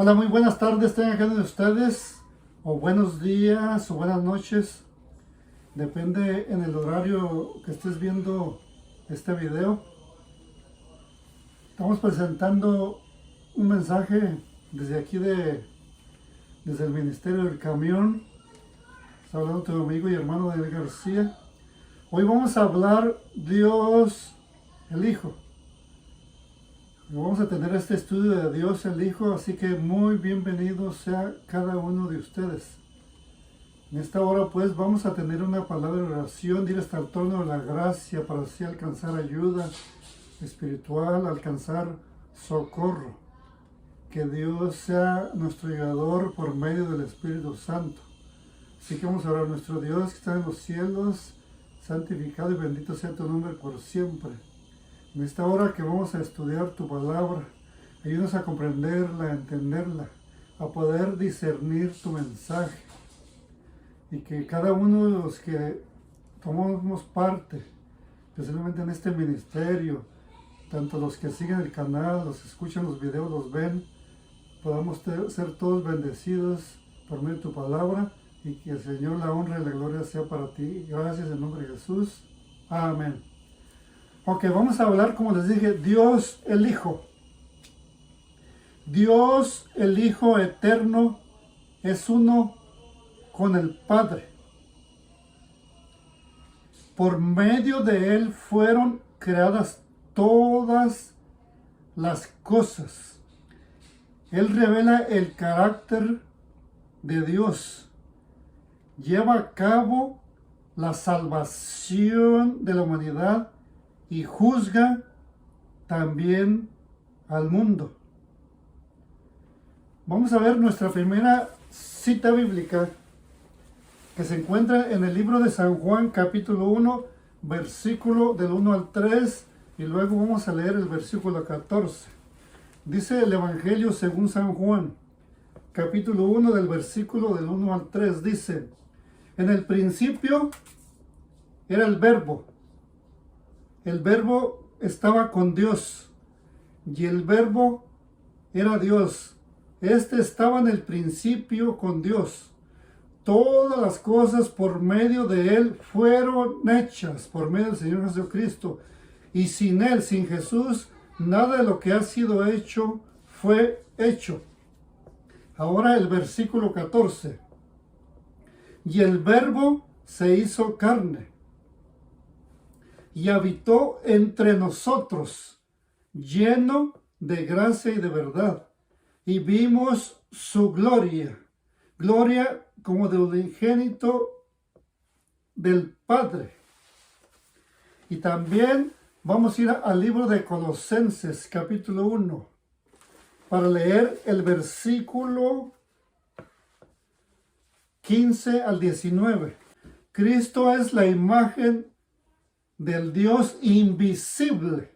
Hola, muy buenas tardes, tengan cada uno de ustedes, o buenos días, o buenas noches, depende en el horario que estés viendo este video. Estamos presentando un mensaje desde aquí, desde el Ministerio del Camión. Está hablando tu amigo y hermano Daniel García. Hoy vamos a hablar Dios el Hijo. Vamos a tener este estudio de Dios el Hijo, así que muy bienvenido sea cada uno de ustedes. En esta hora pues vamos a tener una palabra de oración, ir hasta el trono de la gracia para así alcanzar ayuda espiritual, alcanzar socorro. Que Dios sea nuestro ayudador por medio del Espíritu Santo. Así que vamos a orar: nuestro Dios que está en los cielos, santificado y bendito sea tu nombre por siempre. En esta hora que vamos a estudiar tu palabra, ayúdanos a comprenderla, a entenderla, a poder discernir tu mensaje. Y que cada uno de los que tomamos parte, especialmente en este ministerio, tanto los que siguen el canal, los que escuchan los videos, los ven, podamos ser todos bendecidos por medio de tu palabra, y que el Señor, la honra y la gloria sea para ti. Gracias en nombre de Jesús. Amén. Ok, vamos a hablar, como les dije, Dios el Hijo. Dios el Hijo eterno es uno con el Padre. Por medio de Él fueron creadas todas las cosas. Él revela el carácter de Dios. Lleva a cabo la salvación de la humanidad y juzga también al mundo. Vamos a ver nuestra primera cita bíblica, que se encuentra en el libro de San Juan, capítulo 1, versículo del 1 al 3, y luego vamos a leer el versículo 14. Dice el Evangelio según San Juan, capítulo 1, del versículo del 1 al 3, dice: en el principio era el Verbo estaba con Dios, y el Verbo era Dios. Este estaba en el principio con Dios. Todas las cosas por medio de Él fueron hechas, por medio del Señor Jesucristo. Y sin Él, sin Jesús, nada de lo que ha sido hecho fue hecho. Ahora el versículo 14. Y el Verbo se hizo carne y habitó entre nosotros, lleno de gracia y de verdad. Y vimos su gloria, gloria como del unigénito del Padre. Y también vamos a ir al libro de Colosenses, capítulo 1, para leer el versículo 15 al 19. Cristo es la imagen del Dios invisible,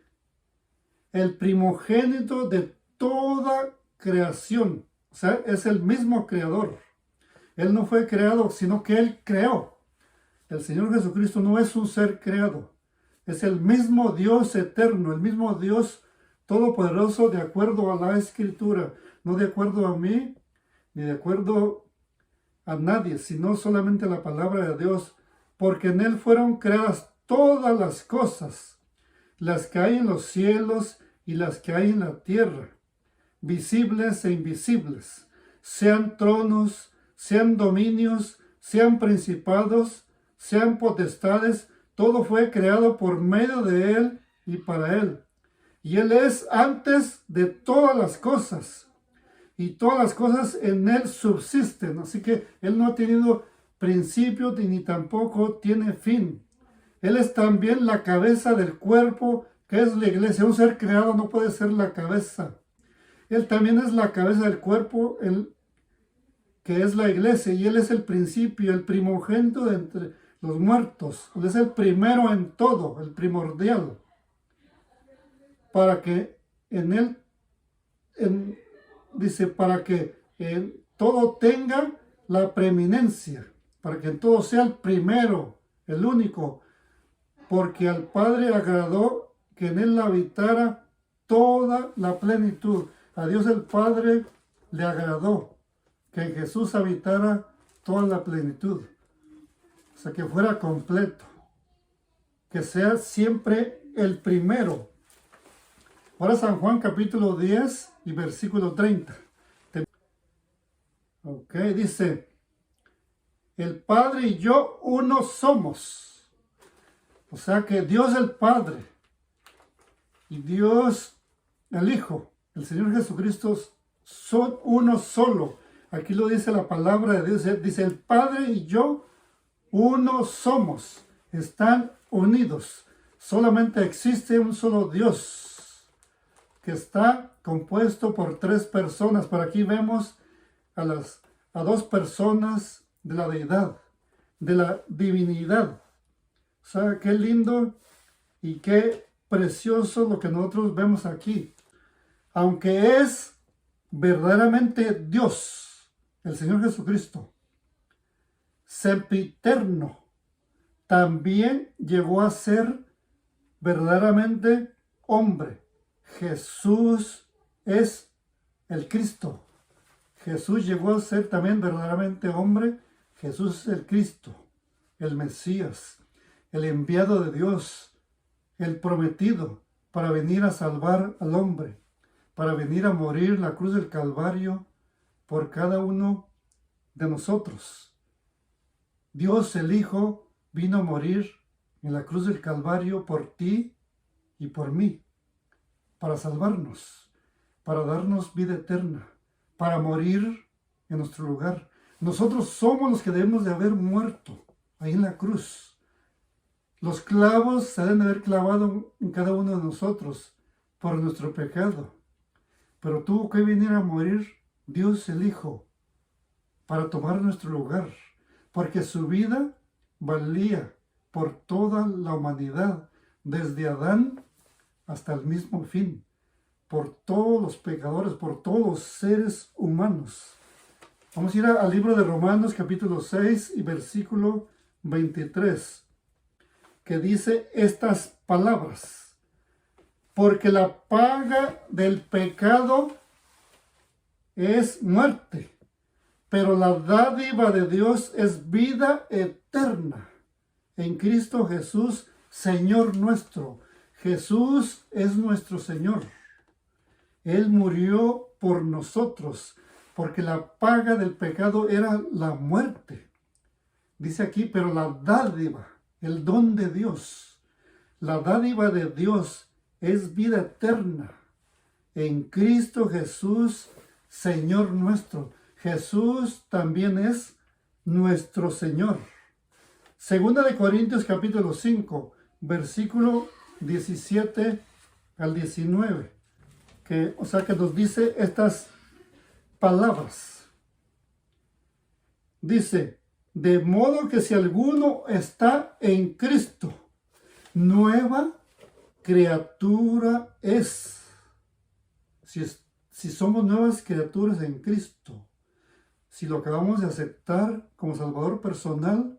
el primogénito de toda creación. O sea, es el mismo creador. Él no fue creado, sino que Él creó. El Señor Jesucristo no es un ser creado. Es el mismo Dios eterno, el mismo Dios todopoderoso, de acuerdo a la Escritura. No de acuerdo a mí, ni de acuerdo a nadie, sino solamente a la palabra de Dios. Porque en Él fueron creadas todas las cosas, las que hay en los cielos y las que hay en la tierra, visibles e invisibles, sean tronos, sean dominios, sean principados, sean potestades. Todo fue creado por medio de Él y para Él. Y Él es antes de todas las cosas, y todas las cosas en Él subsisten. Así que Él no ha tenido principio ni tampoco tiene fin. Él es también la cabeza del cuerpo, que es la iglesia. Un ser creado no puede ser la cabeza. Él también es la cabeza del cuerpo, que es la iglesia. Y Él es el principio, el primogénito de entre los muertos. Él es el primero en todo, el primordial. Para que en Él, dice, para que en todo tenga la preeminencia. Para que en todo sea el primero, el único. Porque al Padre agradó que en Él habitara toda la plenitud. A Dios el Padre le agradó que en Jesús habitara toda la plenitud. O sea, que fuera completo. Que sea siempre el primero. Ahora San Juan capítulo 10 y versículo 30. Ok, dice, el Padre y yo uno somos. O sea que Dios el Padre y Dios el Hijo, el Señor Jesucristo, son uno solo. Aquí lo dice la palabra de Dios. Dice, el Padre y yo uno somos. Están unidos. Solamente existe un solo Dios, que está compuesto por tres personas. Por aquí vemos a dos personas de la deidad, de la divinidad. O sea, qué lindo y qué precioso lo que nosotros vemos aquí. Aunque es verdaderamente Dios, el Señor Jesucristo, sempiterno, también llegó a ser verdaderamente hombre. Jesús es el Cristo. Jesús llegó a ser también verdaderamente hombre. Jesús es el Cristo, el Mesías, el enviado de Dios, el prometido para venir a salvar al hombre, para venir a morir en la cruz del Calvario por cada uno de nosotros. Dios el Hijo vino a morir en la cruz del Calvario por ti y por mí, para salvarnos, para darnos vida eterna, para morir en nuestro lugar. Nosotros somos los que debemos de haber muerto ahí en la cruz. Los clavos se deben de haber clavado en cada uno de nosotros por nuestro pecado. Pero tuvo que venir a morir Dios el Hijo para tomar nuestro lugar, porque su vida valía por toda la humanidad, desde Adán hasta el mismo fin, por todos los pecadores, por todos los seres humanos. Vamos a ir al libro de Romanos capítulo 6 y versículo 23, que dice estas palabras: porque la paga del pecado es muerte, pero la dádiva de Dios es vida eterna en Cristo Jesús, Señor nuestro. Jesús es nuestro Señor. Él murió por nosotros, porque la paga del pecado era la muerte. Dice aquí, pero la dádiva, el don de Dios, la dádiva de Dios es vida eterna en Cristo Jesús, Señor nuestro. Jesús también es nuestro Señor. Segunda de Corintios capítulo 5, versículo 17 al 19. Que nos dice estas palabras. Dice, de modo que si alguno está en Cristo, nueva criatura es. Si somos nuevas criaturas en Cristo, si lo acabamos de aceptar como Salvador personal,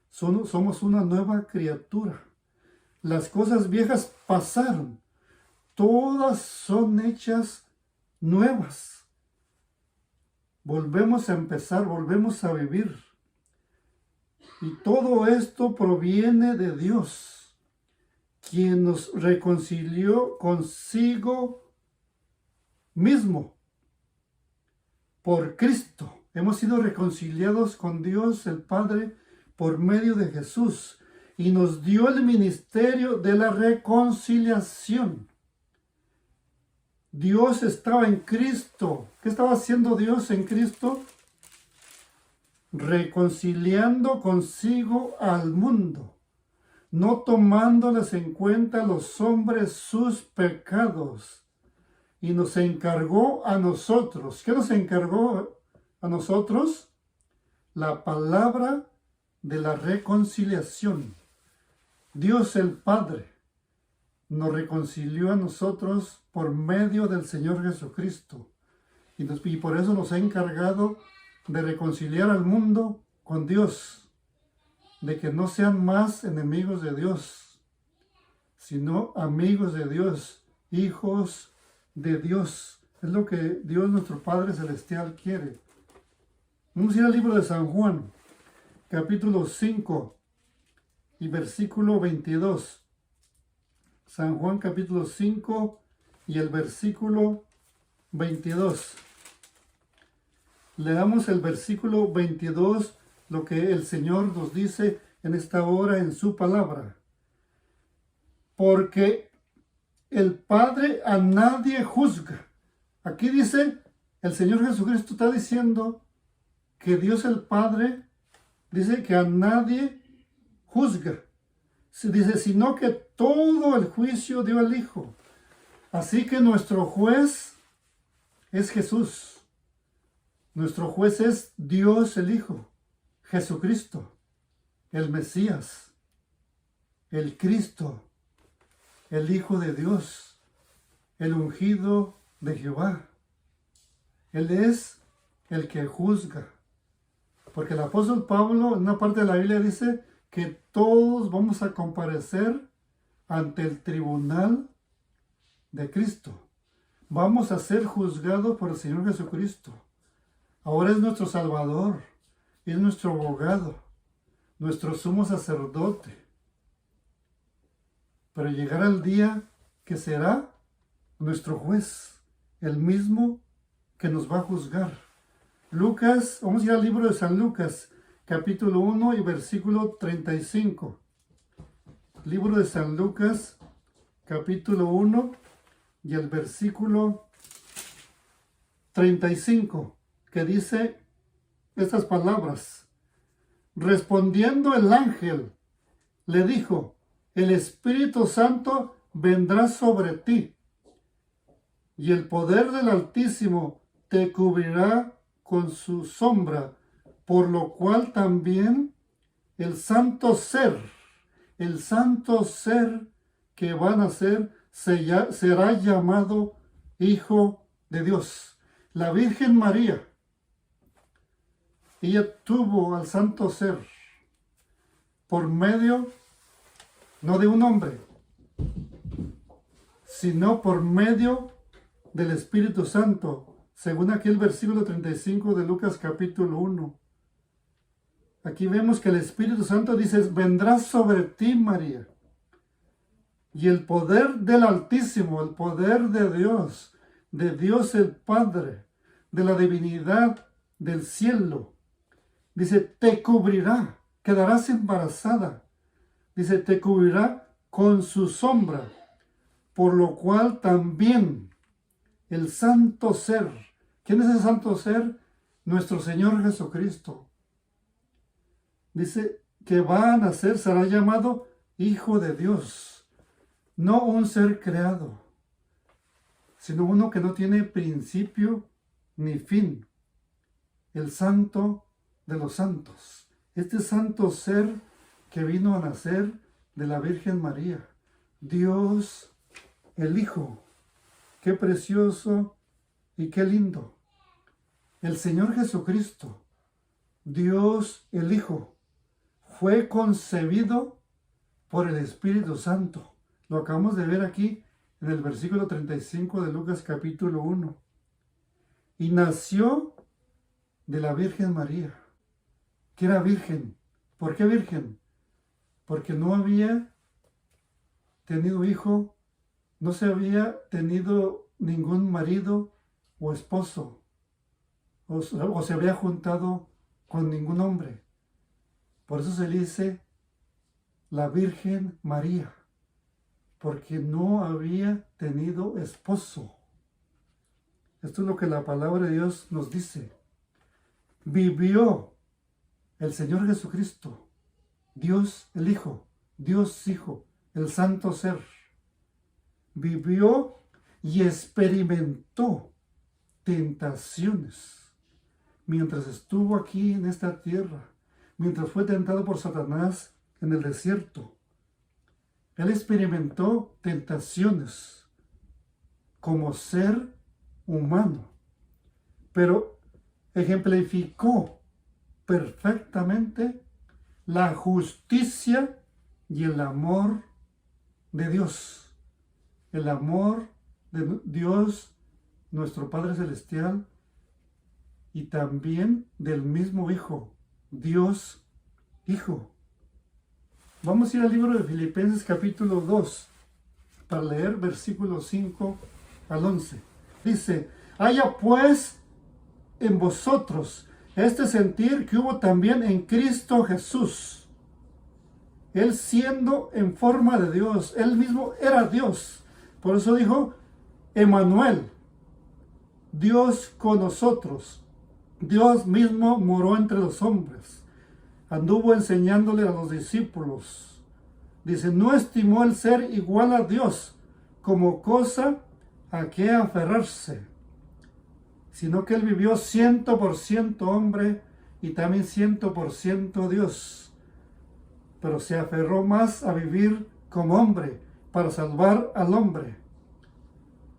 somos una nueva criatura. Las cosas viejas pasaron, todas son hechas nuevas. Volvemos a empezar, volvemos a vivir. Y todo esto proviene de Dios, quien nos reconcilió consigo mismo por Cristo. Hemos sido reconciliados con Dios el Padre por medio de Jesús y nos dio el ministerio de la reconciliación. Dios estaba en Cristo. ¿Qué estaba haciendo Dios en Cristo? Reconciliando consigo al mundo, no tomándoles en cuenta a los hombres sus pecados. Y nos encargó a nosotros. ¿Qué nos encargó a nosotros? La palabra de la reconciliación. Dios el Padre nos reconcilió a nosotros por medio del Señor Jesucristo. Y por eso nos ha encargado de reconciliar al mundo con Dios. De que no sean más enemigos de Dios, sino amigos de Dios, hijos de Dios, Es lo que Dios nuestro Padre Celestial quiere. Vamos a ir al libro de San Juan, capítulo 5 y versículo 22. San Juan capítulo 5 y el versículo 22. Leamos el versículo 22, lo que el Señor nos dice en esta hora en su palabra. Porque el Padre a nadie juzga. Aquí dice, el Señor Jesucristo está diciendo que Dios el Padre dice que a nadie juzga. Dice, sino que todo el juicio dio al Hijo. Así que nuestro juez es Jesús. Nuestro juez es Dios el Hijo, Jesucristo, el Mesías, el Cristo, el Hijo de Dios, el ungido de Jehová. Él es el que juzga. Porque el apóstol Pablo en una parte de la Biblia dice que todos vamos a comparecer ante el tribunal de Cristo. Vamos a ser juzgados por el Señor Jesucristo. Ahora es nuestro Salvador, es nuestro abogado, nuestro sumo sacerdote. Pero llegará el día que será nuestro juez, el mismo que nos va a juzgar. Lucas, vamos a ir al libro de San Lucas, capítulo 1 y versículo 35. Libro de San Lucas, capítulo 1 y el versículo 35, que dice estas palabras. Respondiendo el ángel, le dijo, el Espíritu Santo vendrá sobre ti, y el poder del Altísimo te cubrirá con su sombra, por lo cual también el santo ser que va a nacer será llamado Hijo de Dios. La Virgen María, ella tuvo al santo ser por medio no de un hombre, sino por medio del Espíritu Santo, según aquí el versículo 35 de Lucas capítulo 1. Aquí vemos que el Espíritu Santo dice, vendrá sobre ti, María. Y el poder del Altísimo, el poder de Dios el Padre, de la divinidad del cielo, dice, te cubrirá, quedarás embarazada. Dice, te cubrirá con su sombra, por lo cual también el santo ser. ¿Quién es el santo ser? Nuestro Señor Jesucristo. Dice que va a nacer, será llamado Hijo de Dios. No un ser creado, sino uno que no tiene principio ni fin. El santo de los santos. Este santo ser que vino a nacer de la Virgen María. Dios el Hijo. Qué precioso y qué lindo. El Señor Jesucristo, Dios el Hijo, fue concebido por el Espíritu Santo. Lo acabamos de ver aquí en el versículo 35 de Lucas capítulo 1. Y nació de la Virgen María, que era virgen. ¿Por qué virgen? Porque no había tenido hijo, no se había tenido ningún marido o esposo, o se había juntado con ningún hombre. Por eso se le dice la Virgen María, porque no había tenido esposo. Esto es lo que la palabra de Dios nos dice. Vivió el Señor Jesucristo, Dios el Hijo, Dios Hijo, el Santo Ser. Vivió y experimentó tentaciones mientras estuvo aquí en esta tierra, mientras fue tentado por Satanás en el desierto. Él experimentó tentaciones como ser humano, pero ejemplificó perfectamente la justicia y el amor de Dios. El amor de Dios nuestro Padre Celestial y también del mismo Hijo, Dios Hijo. Vamos a ir al libro de Filipenses capítulo 2 para leer versículos 5 al 11. Dice: haya pues en vosotros este sentir que hubo también en Cristo Jesús. Él siendo en forma de Dios, él mismo era Dios. Por eso dijo Emmanuel, Dios con nosotros. Dios mismo moró entre los hombres. Anduvo enseñándole a los discípulos. Dice, no estimó el ser igual a Dios como cosa a que aferrarse, sino que él vivió 100% hombre y también 100% Dios. Pero se aferró más a vivir como hombre para salvar al hombre.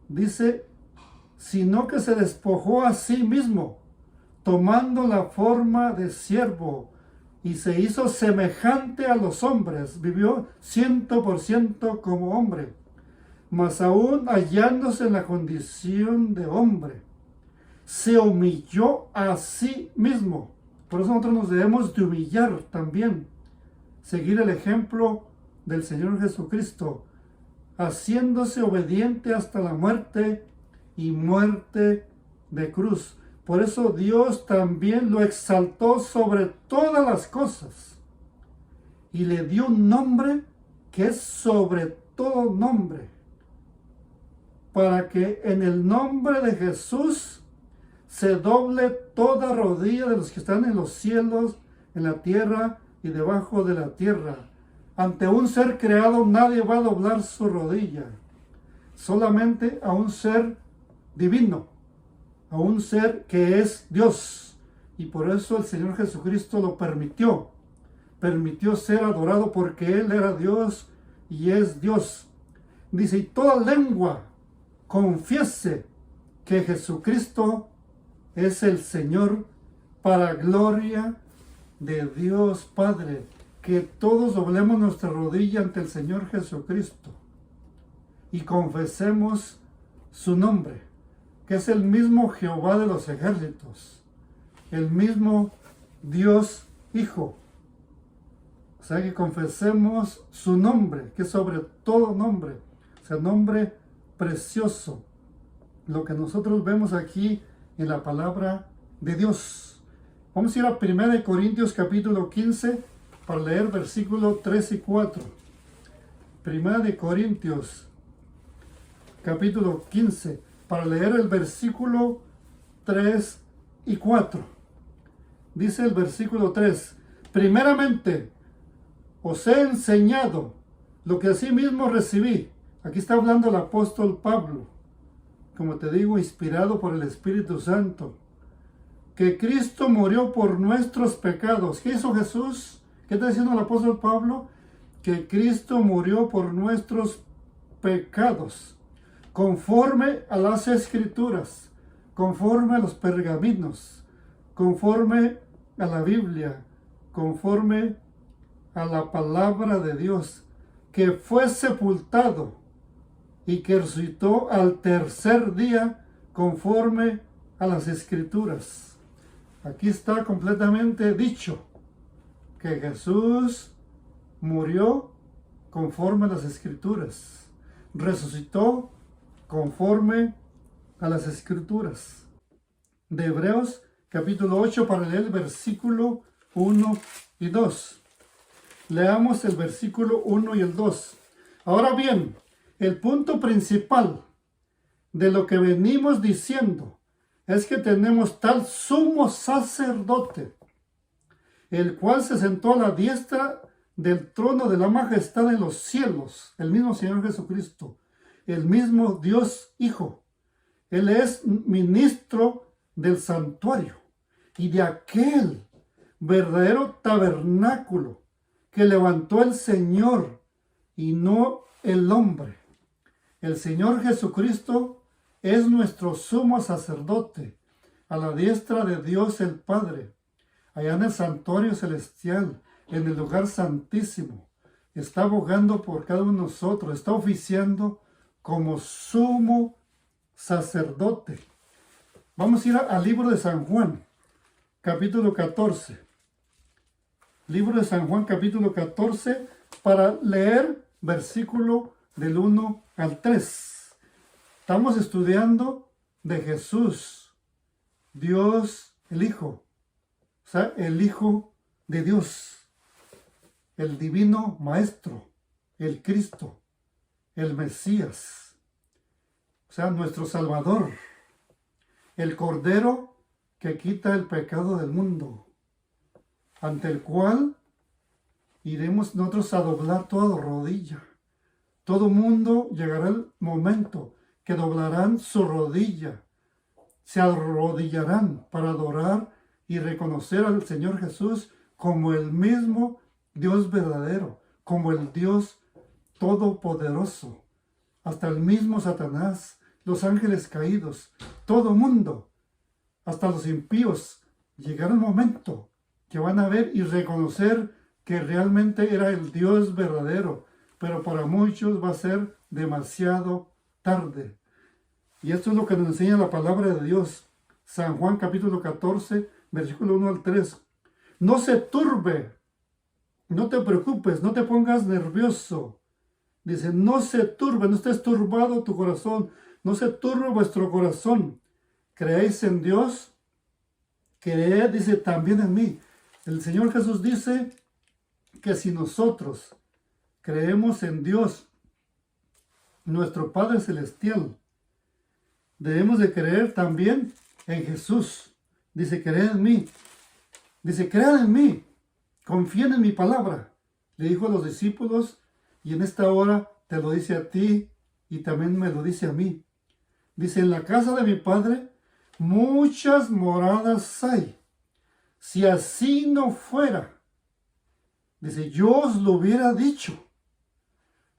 Dice, sino que se despojó a sí mismo, tomando la forma de siervo, y se hizo semejante a los hombres. Vivió 100% como hombre, mas aún hallándose en la condición de hombre, se humilló a sí mismo. Por eso nosotros nos debemos de humillar también, seguir el ejemplo del Señor Jesucristo, haciéndose obediente hasta la muerte y muerte de cruz. Por eso Dios también lo exaltó sobre todas las cosas y le dio un nombre que es sobre todo nombre, para que en el nombre de Jesús se doble toda rodilla de los que están en los cielos, en la tierra y debajo de la tierra. Ante un ser creado nadie va a doblar su rodilla, solamente a un ser divino, a un ser que es Dios. Y por eso el Señor Jesucristo lo permitió ser adorado, porque Él era Dios y es Dios. Dice, y toda lengua confiese que Jesucristo es el Señor, para gloria de Dios Padre. Que todos doblemos nuestra rodilla ante el Señor Jesucristo y confesemos su nombre, que es el mismo Jehová de los ejércitos, el mismo Dios Hijo. O sea, que confesemos su nombre, que es sobre todo nombre, o sea, nombre precioso, lo que nosotros vemos aquí en la palabra de Dios. Vamos a ir a 1 Corintios capítulo 15 para leer versículos 3 y 4. 1 Corintios capítulo 15 para leer el versículo 3 y 4. Dice el versículo 3: primeramente os he enseñado lo que asimismo recibí. Aquí está hablando el apóstol Pablo, como te digo, inspirado por el Espíritu Santo, que Cristo murió por nuestros pecados. ¿Qué hizo Jesús? ¿Qué está diciendo el apóstol Pablo? Que Cristo murió por nuestros pecados, conforme a las Escrituras, conforme a los pergaminos, conforme a la Biblia, conforme a la palabra de Dios, que fue sepultado y que resucitó al tercer día, conforme a las Escrituras. Aquí está completamente dicho que Jesús murió conforme a las Escrituras, resucitó conforme a las Escrituras. De Hebreos capítulo 8 para leer el versículo 1 y 2. Leamos el versículo 1 y el 2. Ahora bien, el punto principal de lo que venimos diciendo es que tenemos tal sumo sacerdote, el cual se sentó a la diestra del trono de la majestad en los cielos, el mismo Señor Jesucristo, el mismo Dios Hijo. Él es ministro del santuario y de aquel verdadero tabernáculo que levantó el Señor y no el hombre. El Señor Jesucristo es nuestro sumo sacerdote a la diestra de Dios el Padre, allá en el santuario celestial, en el lugar santísimo. Está abogando por cada uno de nosotros, está oficiando como sumo sacerdote. Vamos a ir al libro de San Juan, capítulo 14. Libro de San Juan, capítulo 14, para leer versículo del 1 al 3. Estamos estudiando de Jesús, Dios el Hijo, o sea, el Hijo de Dios, el Divino Maestro, el Cristo, el Mesías, o sea, nuestro Salvador, el Cordero que quita el pecado del mundo, ante el cual iremos nosotros a doblar toda rodilla. Todo mundo llegará el momento que doblarán su rodilla, se arrodillarán para adorar y reconocer al Señor Jesús como el mismo Dios verdadero, como el Dios todopoderoso. Hasta el mismo Satanás, los ángeles caídos, todo mundo, hasta los impíos, llegará el momento que van a ver y reconocer que realmente era el Dios verdadero, pero para muchos va a ser demasiado tarde. Y esto es lo que nos enseña la palabra de Dios. San Juan capítulo 14, versículo 1 al 3. No se turbe, no te preocupes, no te pongas nervioso. Dice, no se turbe, no estés turbado tu corazón, no se turbe vuestro corazón. ¿Creéis en Dios? Creed, dice, también en mí. El Señor Jesús dice que si nosotros creemos en Dios, nuestro Padre Celestial, debemos de creer también en Jesús. Dice, creed en mí. Dice, crean en mí. Confíen en mi palabra. Le dijo a los discípulos y en esta hora te lo dice a ti y también me lo dice a mí. Dice, en la casa de mi Padre muchas moradas hay. Si así no fuera, dice, yo os lo hubiera dicho.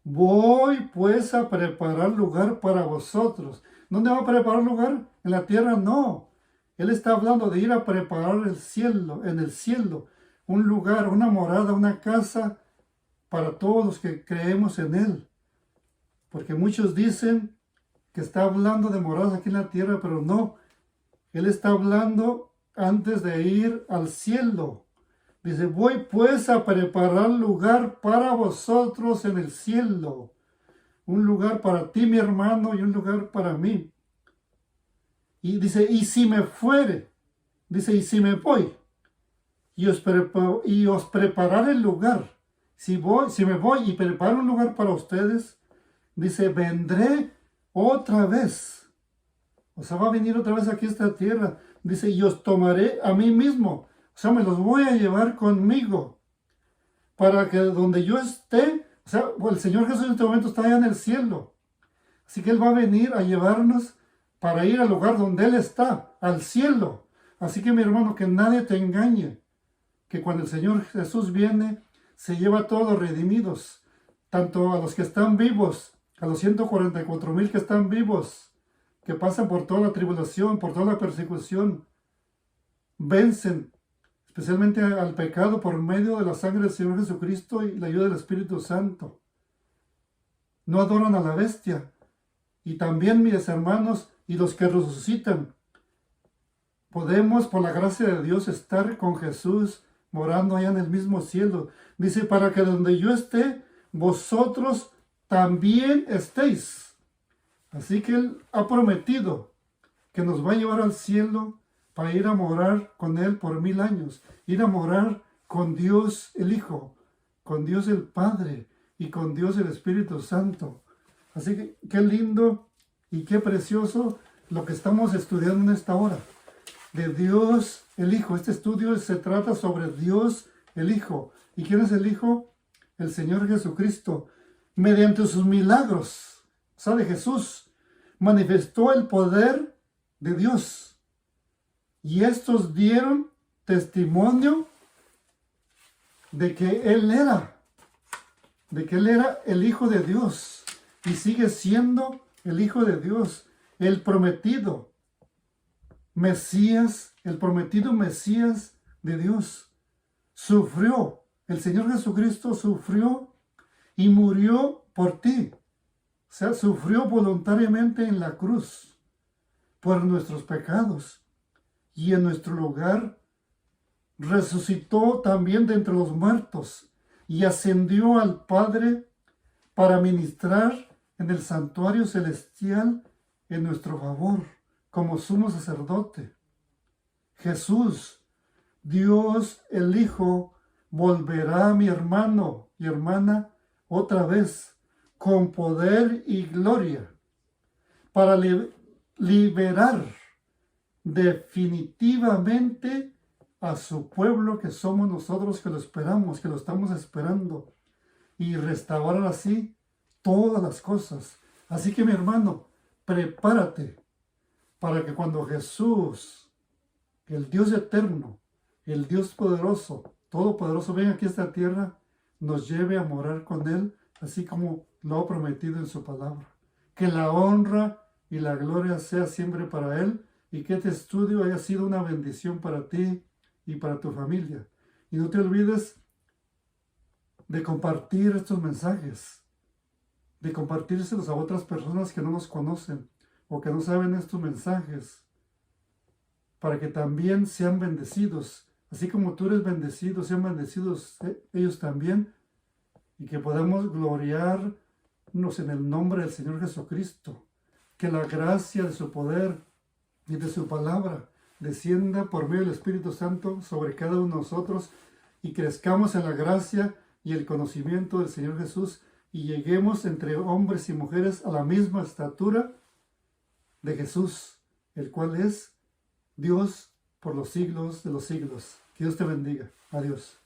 Voy pues a preparar lugar para vosotros. ¿Dónde va a preparar lugar? En la tierra no. Él está hablando de ir a preparar el cielo, en el cielo, un lugar, una morada, una casa para todos los que creemos en Él. Porque muchos dicen que está hablando de moradas aquí en la tierra, pero no. Él está hablando antes de ir al cielo. Dice, voy pues a preparar lugar para vosotros en el cielo. Un lugar para ti, mi hermano, y un lugar para mí. Y dice, y si me fuere, dice, y si me voy, y os prepararé el lugar. Si me voy y preparo un lugar para ustedes, dice, vendré otra vez. O sea, va a venir otra vez aquí a esta tierra. Dice, y os tomaré a mí mismo. O sea, me los voy a llevar conmigo. Para que donde yo esté, o sea, el Señor Jesús en este momento está allá en el cielo. Así que Él va a venir a llevarnos para ir al lugar donde Él está, al cielo. Así que mi hermano, que nadie te engañe. Que cuando el Señor Jesús viene, se lleva a todos los redimidos. Tanto a los que están vivos, a los 144,000 que están vivos, que pasan por toda la tribulación, por toda la persecución, vencen especialmente al pecado por medio de la sangre del Señor Jesucristo y la ayuda del Espíritu Santo. No adoran a la bestia. Y también, mis hermanos, y los que resucitan, podemos, por la gracia de Dios, estar con Jesús, morando allá en el mismo cielo. Dice, para que donde yo esté, vosotros también estéis. Así que Él ha prometido que nos va a llevar al cielo para ir a morar con Él por 1000 años. Ir a morar con Dios el Hijo, con Dios el Padre y con Dios el Espíritu Santo. Así que qué lindo y qué precioso lo que estamos estudiando en esta hora. De Dios el Hijo. Este estudio se trata sobre Dios el Hijo. ¿Y quién es el Hijo? El Señor Jesucristo. Mediante sus milagros, o sea, de Jesús, manifestó el poder de Dios. Y estos dieron testimonio de que Él era el Hijo de Dios. Y sigue siendo el Hijo de Dios, el prometido Mesías, el prometido Mesías de Dios. Sufrió, el Señor Jesucristo sufrió y murió por ti. O sea, sufrió voluntariamente en la cruz. por nuestros pecados, y en nuestro lugar resucitó también de entre los muertos y ascendió al Padre para ministrar en el santuario celestial en nuestro favor, como sumo sacerdote. Jesús, Dios el Hijo, volverá a mi hermano y hermana otra vez, con poder y gloria, para liberar definitivamente a su pueblo, que somos nosotros, que lo esperamos, que lo estamos esperando, y restaurar así todas las cosas. Así que, mi hermano, prepárate para que cuando Jesús, el Dios eterno, el Dios poderoso, todopoderoso, venga aquí a esta tierra, nos lleve a morar con Él, así como lo ha prometido en su palabra. Que la honra y la gloria sea siempre para Él, y que este estudio haya sido una bendición para ti y para tu familia. Y no te olvides de compartir estos mensajes, de compartírselos a otras personas que no nos conocen o que no saben estos mensajes, para que también sean bendecidos. Así como tú eres bendecido, sean bendecidos ellos también, y que podamos gloriarnos en el nombre del Señor Jesucristo. Que la gracia de su poder y de su palabra descienda por medio del Espíritu Santo sobre cada uno de nosotros, y crezcamos en la gracia y el conocimiento del Señor Jesús, y lleguemos entre hombres y mujeres a la misma estatura de Jesús, el cual es Dios por los siglos de los siglos. Que Dios te bendiga. Adiós.